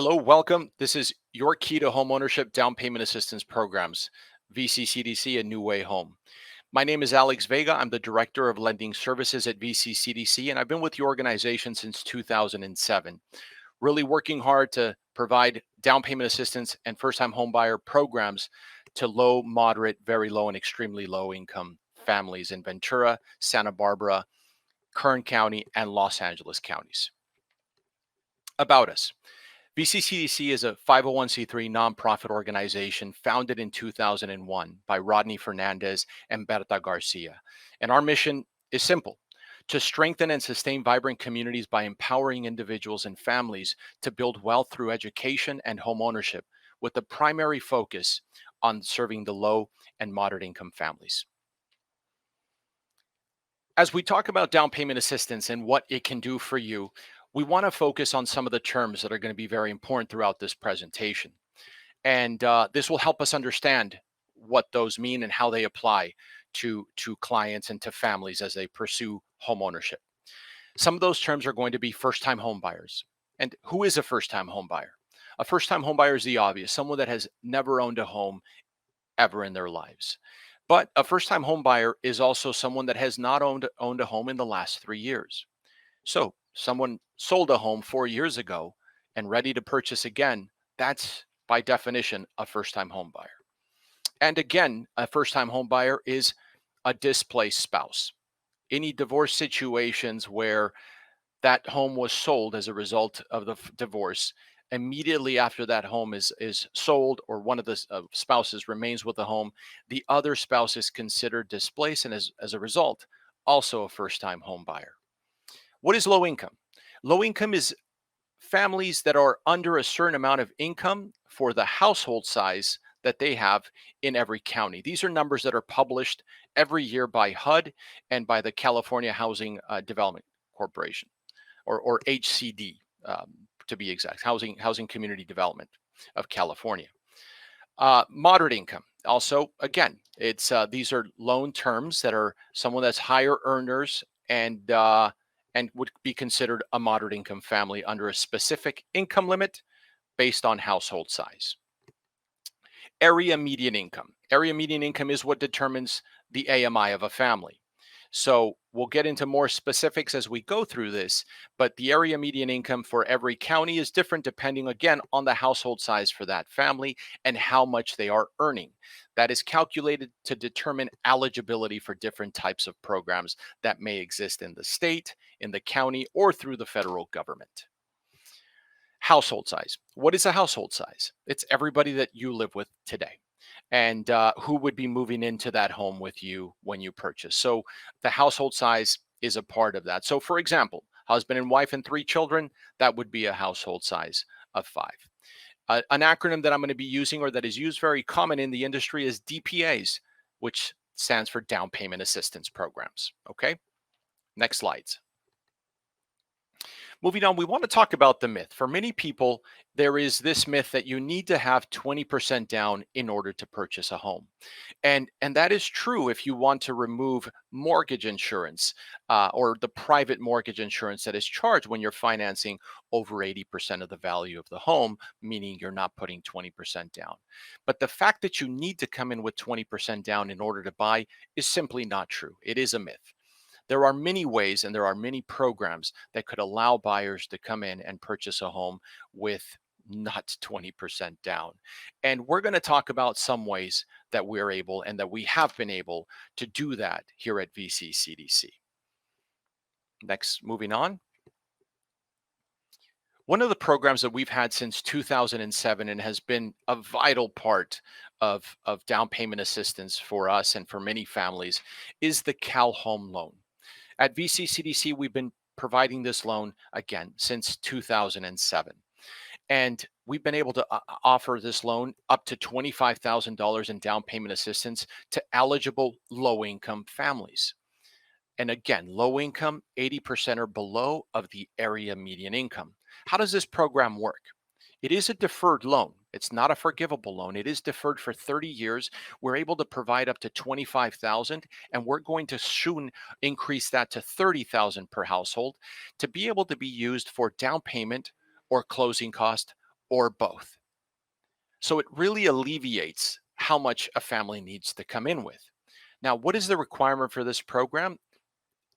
Hello, welcome. This is your key to homeownership down payment assistance programs, VCCDC, a new way home. My name is Alex Vega. I'm the Director of Lending Services at VCCDC, and I've been with the organization since 2007, really working hard to provide down payment assistance and first-time homebuyer programs to low, moderate, very low, and extremely low income families in Ventura, Santa Barbara, Kern County, and Los Angeles counties. About us. VCCDC is a 501c3 nonprofit organization founded in 2001 by Rodney Fernandez and Berta Garcia. And our mission is simple: to strengthen and sustain vibrant communities by empowering individuals and families to build wealth through education and home ownership, with the primary focus on serving the low and moderate income families. As we talk about down payment assistance and what it can do for you, we want to focus on some of the terms that are going to be very important throughout this presentation. And this will help us understand what those mean and how they apply to clients and to families as they pursue home ownership. Some of those terms are going to be first-time home buyers. And who is a first-time home buyer? A first-time home buyer is the obvious, someone that has never owned a home ever in their lives. But a first-time home buyer is also someone that has not owned a home in the last 3 years. So someone sold a home 4 years ago and ready to purchase again, that's by definition a first-time home buyer. And again, a first-time home buyer is a displaced spouse. Any divorce situations where that home was sold as a result of the divorce, immediately after that home is sold, or one of the spouses remains with the home, the other spouse is considered displaced, and as a result, also a first-time home buyer. What is low income? Low income is families that are under a certain amount of income for the household size that they have in every county. These are numbers that are published every year by HUD and by the California Housing Development Corporation, or HCD, to be exact, Housing Community Development of California. Moderate income. Also, again, it's these are loan terms that are someone that's higher earners and would be considered a moderate income family under a specific income limit based on household size. Area median income. Area median income is what determines the AMI of a family. So we'll get into more specifics as we go through this, but the area median income for every county is different depending, again, on the household size for that family and how much they are earning. That is calculated to determine eligibility for different types of programs that may exist in the state, in the county, or through the federal government. Household size. What is a household size? It's everybody that you live with today, and who would be moving into that home with you when you purchase. So the household size is a part of that. So for example, husband and wife and 3 children, that would be a household size of 5. An acronym that I'm going to be using, or that is used very common in the industry, is DPAs, which stands for down payment assistance programs. Okay, next slides. Moving on, we want to talk about the myth. For many people, there is this myth that you need to have 20% down in order to purchase a home. And that is true if you want to remove mortgage insurance, or the private mortgage insurance that is charged when you're financing over 80% of the value of the home, meaning you're not putting 20% down. But the fact that you need to come in with 20% down in order to buy is simply not true. It is a myth. There are many ways and there are many programs that could allow buyers to come in and purchase a home with not 20% down. And we're going to talk about some ways that we're able and that we have been able to do that here at VCCDC. Next, moving on. One of the programs that we've had since 2007 and has been a vital part of down payment assistance for us and for many families is the Cal Home Loan. At VCCDC, we've been providing this loan again since 2007. And we've been able to offer this loan up to $25,000 in down payment assistance to eligible low income families. And again, low income, 80% or below of the area median income. How does this program work? It is a deferred loan. It's not a forgivable loan. It is deferred for 30 years. We're able to provide up to 25,000, and we're going to soon increase that to 30,000 per household to be able to be used for down payment or closing cost or both. So it really alleviates how much a family needs to come in with. Now, what is the requirement for this program?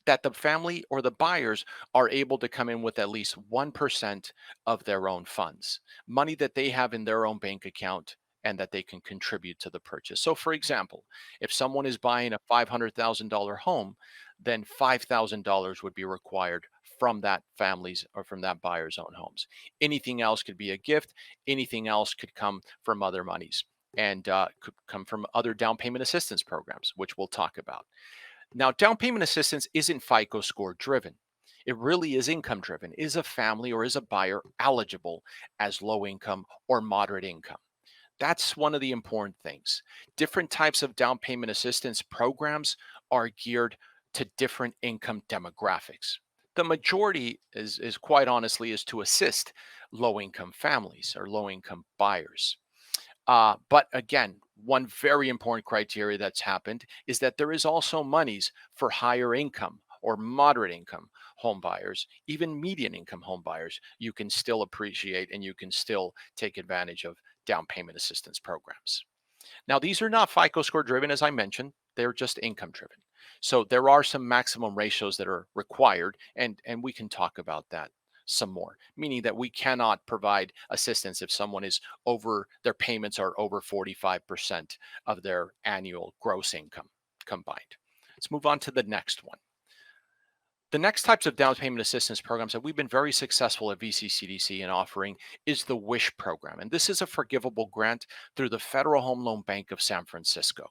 That the family or the buyers are able to come in with at least 1% of their own funds, money that they have in their own bank account and that they can contribute to the purchase. So, for example, if someone is buying a $500,000 home, then $5,000 would be required from that family's or from that buyer's own homes. Anything else could be a gift, anything else could come from other monies and could come from other down payment assistance programs, which we'll talk about. Now, down payment assistance isn't FICO score driven. It really is income driven. Is a family or is a buyer eligible as low income or moderate income? That's one of the important things. Different types of down payment assistance programs are geared to different income demographics. The majority is quite honestly is to assist low income families or low income buyers. But again, one very important criteria that's happened is that there is also monies for higher income or moderate income home buyers, even median income home buyers. You can still appreciate and you can still take advantage of down payment assistance programs. Now, these are not FICO score driven, as I mentioned, they're just income driven. So there are some maximum ratios that are required, and we can talk about that some more, meaning that we cannot provide assistance if someone is over, their payments are over 45% of their annual gross income combined. Let's move on to the next one. The next types of down payment assistance programs that we've been very successful at VCCDC in offering is the WISH program. And this is a forgivable grant through the Federal Home Loan Bank of San Francisco.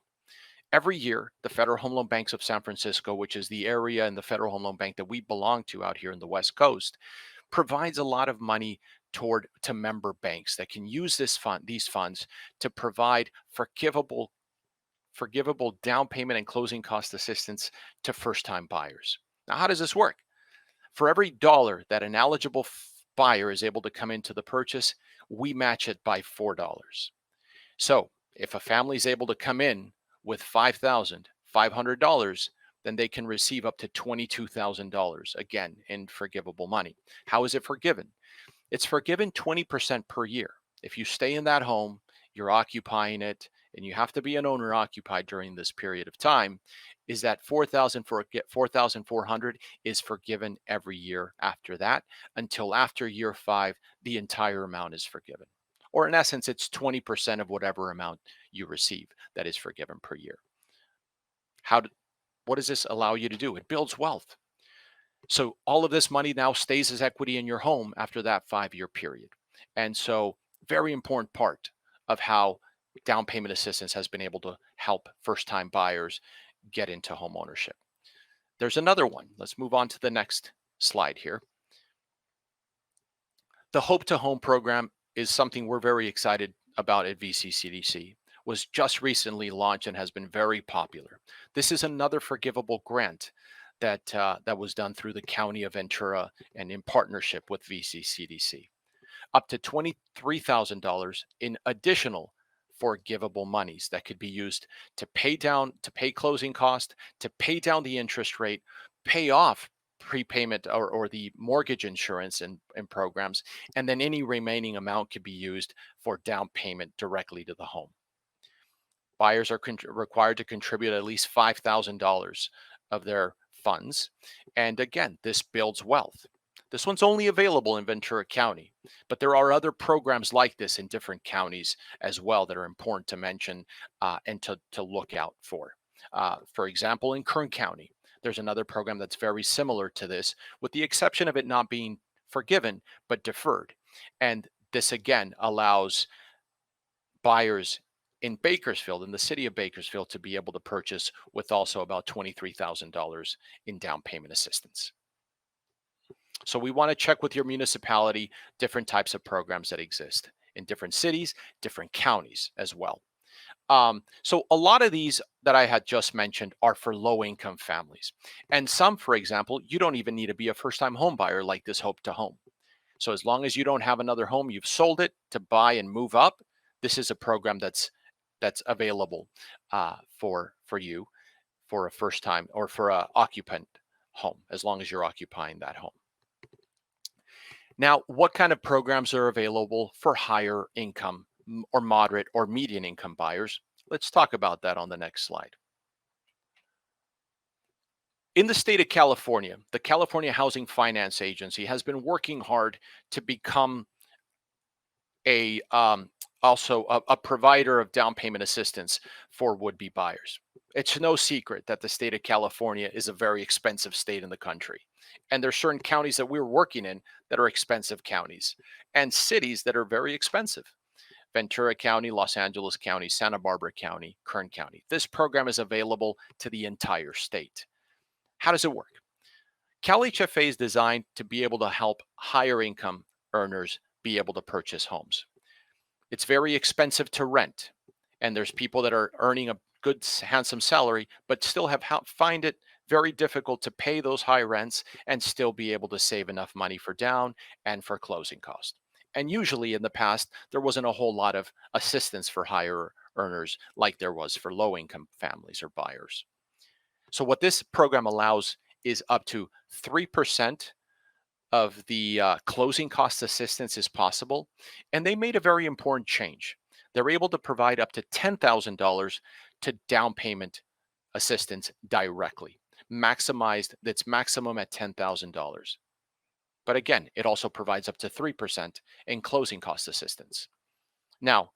Every year, the Federal Home Loan Banks of San Francisco, which is the area in the Federal Home Loan Bank that we belong to out here in the West Coast, provides a lot of money toward to member banks that can use these funds to provide forgivable down payment and closing cost assistance to first-time buyers. Now, how does this work? For every dollar that an eligible buyer is able to come into the purchase, we match it by $4. So if a family is able to come in with $5,500, then they can receive up to $22,000 again in forgivable money. How is it forgiven? It's forgiven 20% per year. If you stay in that home, you're occupying it, and you have to be an owner occupied during this period of time, is that 4,400 is forgiven every year after that until after year 5 the entire amount is forgiven. Or in essence, it's 20% of whatever amount you receive that is forgiven per year. What does this allow you to do? It builds wealth. So all of this money now stays as equity in your home after that 5-year period. And so very important part of how down payment assistance has been able to help first-time buyers get into home ownership. There's another one. Let's move on to the next slide here. The Hope to Home program is something we're very excited about at VCCDC. Was just recently launched and has been very popular. This is another forgivable grant that was done through the County of Ventura and in partnership with VCCDC. Up to $23,000 in additional forgivable monies that could be used to pay closing cost, to pay down the interest rate, pay off prepayment or the mortgage insurance and programs, and then any remaining amount could be used for down payment directly to the home. Buyers are required to contribute at least $5,000 of their funds. And again, this builds wealth. This one's only available in Ventura County, but there are other programs like this in different counties as well that are important to mention and to look out for. For example, in Kern County, there's another program that's very similar to this, with the exception of it not being forgiven, but deferred. And this again allows buyers in Bakersfield, in the city of Bakersfield, to be able to purchase with also about $23,000 in down payment assistance. So we want to check with your municipality different types of programs that exist in different cities, different counties as well. So a lot of these that I had just mentioned are for low income families. And some, for example, you don't even need to be a first time home buyer like this Hope to Home. So as long as you don't have another home, you've sold it to buy and move up, this is a program that's available for you for a first time or for a occupant home, as long as you're occupying that home. Now, what kind of programs are available for higher income or moderate or median income buyers? Let's talk about that on the next slide. In the state of California, the California Housing Finance Agency has been working hard to become a also a provider of down payment assistance for would-be buyers. It's no secret that the state of California is a very expensive state in the country. And there's certain counties that we're working in that are expensive counties and cities that are very expensive. Ventura County, Los Angeles County, Santa Barbara County, Kern County. This program is available to the entire state. How does it work? CalHFA is designed to be able to help higher income earners be able to purchase homes. It's very expensive to rent, and there's people that are earning a good, handsome salary, but still find it very difficult to pay those high rents and still be able to save enough money for down and for closing costs. And usually in the past, there wasn't a whole lot of assistance for higher earners like there was for low income families or buyers. So what this program allows is up to 3% of the closing cost assistance is possible. And they made a very important change. They're able to provide up to $10,000 to down payment assistance directly, maximized, that's maximum at $10,000. But again, it also provides up to 3% in closing cost assistance. Now,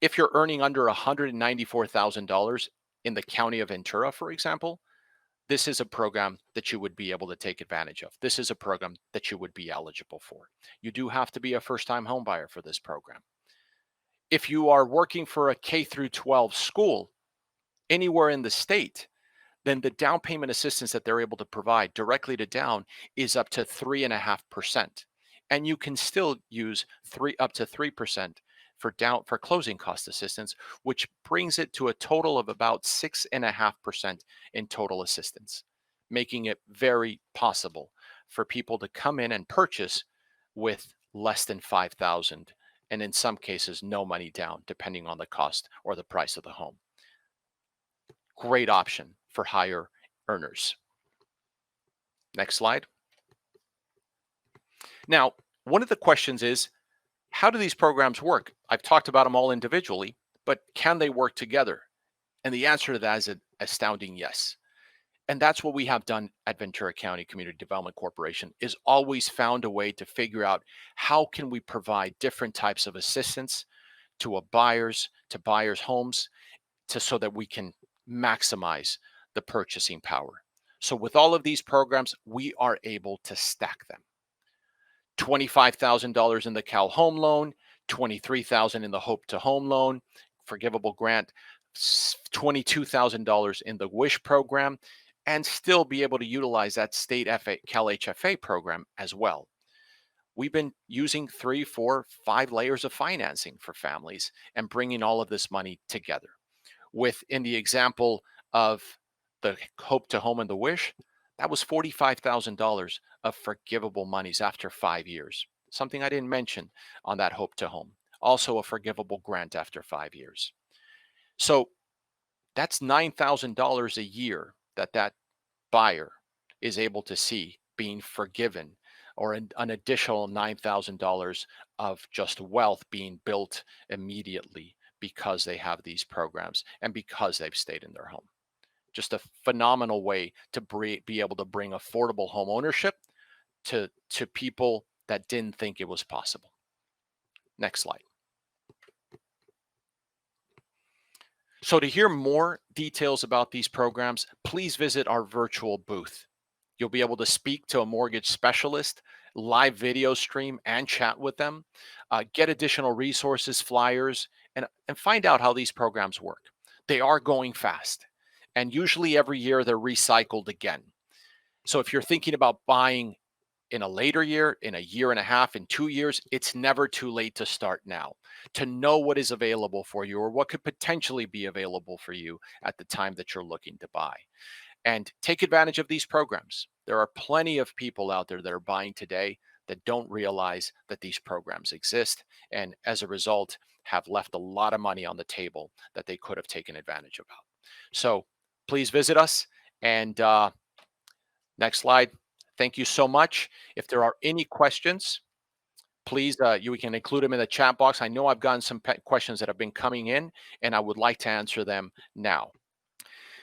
if you're earning under $194,000 in the county of Ventura, for example, this is a program that you would be able to take advantage of. This is a program that you would be eligible for. You do have to be a first-time home buyer for this program. If you are working for a K through 12 school anywhere in the state, then the down payment assistance that they're able to provide directly to down is up to 3.5%. And you can still use up to 3% for closing cost assistance, which brings it to a total of about 6.5% in total assistance, making it very possible for people to come in and purchase with less than 5,000, and in some cases no money down, depending on the cost or the price of the home. Great option for higher earners. Next slide. Now, one of the questions is, how do these programs work? I've talked about them all individually, but can they work together? And the answer to that is an astounding yes. And that's what we have done at Ventura County Community Development Corporation, is always found a way to figure out how can we provide different types of assistance to buyers homes so that we can maximize the purchasing power. So with all of these programs, we are able to stack them. $25,000 in the Cal Home Loan, $23,000 in the Hope to Home Loan, forgivable grant, $22,000 in the WISH program, and still be able to utilize that state Cal HFA program as well. We've been using 3, 4, 5 layers of financing for families and bringing all of this money together. In the example of the Hope to Home and the WISH, that was $45,000 of forgivable monies after 5 years. Something I didn't mention on that Hope to Home. Also a forgivable grant after 5 years. So that's $9,000 a year that buyer is able to see being forgiven, or an additional $9,000 of just wealth being built immediately because they have these programs and because they've stayed in their home. Just a phenomenal way to be able to bring affordable home ownership to people that didn't think it was possible. Next slide. So to hear more details about these programs, please visit our virtual booth. You'll be able to speak to a mortgage specialist, live video stream, and chat with them, get additional resources, flyers, and find out how these programs work. They are going fast, and usually every year they're recycled again. So if you're thinking about buying in a later year, in a year and a half, in 2 years, it's never too late to start now, to know what is available for you or what could potentially be available for you at the time that you're looking to buy. And take advantage of these programs. There are plenty of people out there that are buying today that don't realize that these programs exist, and as a result have left a lot of money on the table that they could have taken advantage of. So please visit us. And next slide. Thank you so much. If there are any questions, please, you can include them in the chat box. I know I've gotten some questions that have been coming in, and I would like to answer them now.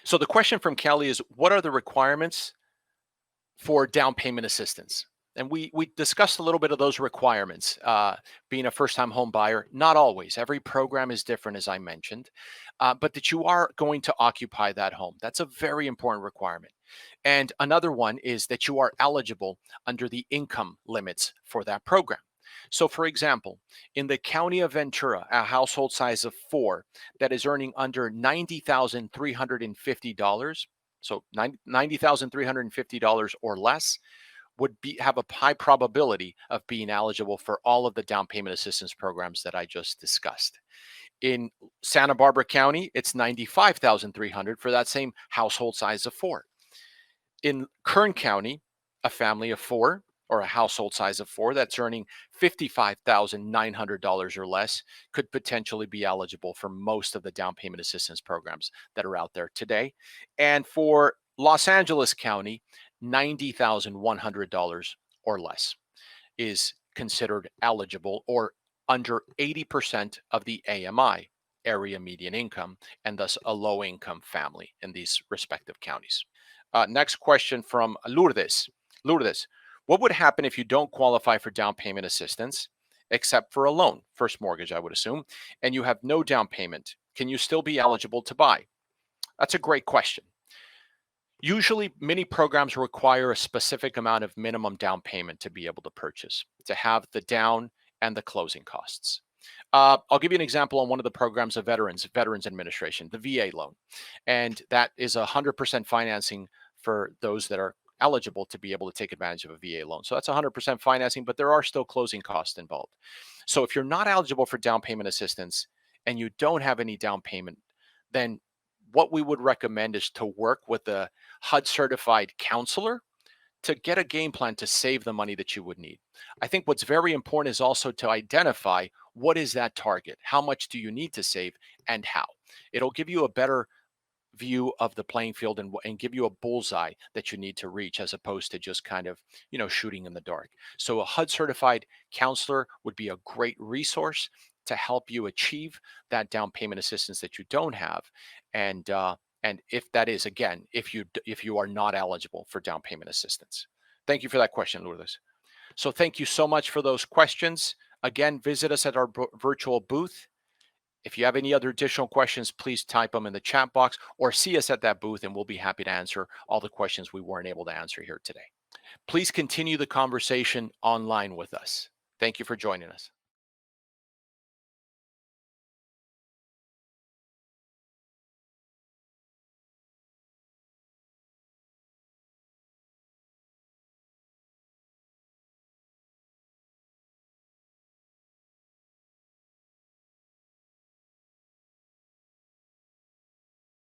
So the question from Kelly is, what are the requirements for down payment assistance? And we discussed a little bit of those requirements. Being a first time home buyer, not always. Every program is different, as I mentioned, but that you are going to occupy that home. That's a very important requirement. And another one is that you are eligible under the income limits for that program. So, for example, in the county of Ventura, a household size of four that is earning under $90,350, so $90,350 or less, would have a high probability of being eligible for all of the down payment assistance programs that I just discussed. In Santa Barbara County, it's 95,300 for that same household size of four. In Kern County, a family of four or a household size of four that's earning $55,900 or less could potentially be eligible for most of the down payment assistance programs that are out there today. And for Los Angeles County, $90,100 or less is considered eligible, or under 80% of the AMI, area median income, and thus a low income family in these respective counties. Next question from Lourdes. Lourdes, what would happen if you don't qualify for down payment assistance except for a loan, first mortgage, I would assume, and you have no down payment? Can you still be eligible to buy? That's a great question. Usually, many programs require a specific amount of minimum down payment to be able to purchase, to have the down and the closing costs. I'll give you an example on one of the programs of Veterans Administration, the VA loan. And that is 100% financing for those that are eligible to be able to take advantage of a VA loan. So that's 100% financing, but there are still closing costs involved. So if you're not eligible for down payment assistance and you don't have any down payment, then what we would recommend is to work with a HUD certified counselor to get a game plan to save the money that you would need. I think what's very important is also to identify what is that target? How much do you need to save and how? It'll give you a better view of the playing field and give you a bullseye that you need to reach, as opposed to just kind of, shooting in the dark. So a HUD certified counselor would be a great resource to help you achieve that down payment assistance that you don't have. And if that is, again, if you are not eligible for down payment assistance. Thank you for that question, Lourdes. So thank you so much for those questions. Again, visit us at our virtual booth. If you have any other additional questions, please type them in the chat box or see us at that booth, and we'll be happy to answer all the questions we weren't able to answer here today. Please continue the conversation online with us. Thank you for joining us.